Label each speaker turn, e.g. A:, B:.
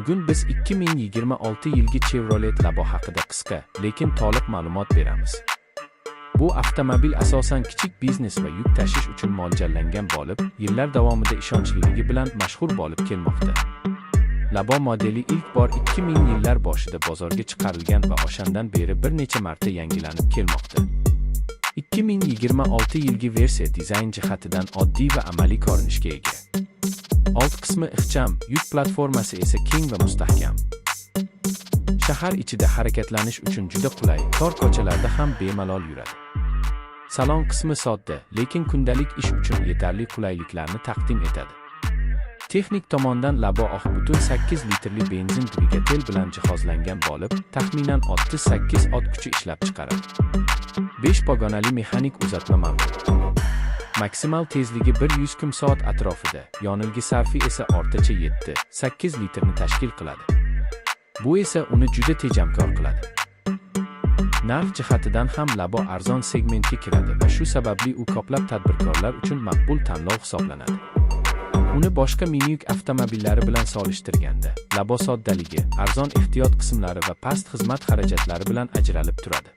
A: Bugun biz 2026 yilgi Chevrolet Labo haqida qisqa, lekin to'liq ma'lumot beramiz. Bu avtomobil asosan kichik biznes va yuk tashish uchun mo'ljallangan bo'lib, yillar davomida ishonchliligi bilan mashhur bo'lib kelmoqda. Labo modeli ilk bor 2000 yillar boshida bozorga chiqarilgan va o'shandan beri bir necha marta yangilanib kelmoqda. 2026 yilgi versiya dizayn jihatidan oddiy va amaliy ko'rinishga ega. Old qismi ixcham, yuk platformasi esa keng va mustahkam. Shahar ichida harakatlanish uchun juda qulay, tor ko'chalarda ham bemalol yuradi. Salon qismi sodda, lekin kundalik ish uchun yetarli qulayliklarni taqdim etadi. Texnik tomondan Labo 8 litrli benzin dvigatel bilan jihozlangan bo'lib, taxminan 38 ot kuchi ishlab chiqaradi. 5 pogonali mexanik uzatma mavjud. Maksimal tezligi 100 km/s atrofida, yonilg'i sarfi esa o'rtacha 7-8 litrni tashkil qiladi. Bu esa uni juda tejamkor qiladi. Narx jihatidan ham Labo arzon segmentga kiradi va shu sababli u ko'plab tadbirkorlar uchun maqbul tanlov hisoblanadi. Uni boshqa mini yuk avtomobillari bilan solishtirganda, Labo soddaligi, arzon ehtiyot qismlari va past xizmat xarajatlari bilan ajralib turadi.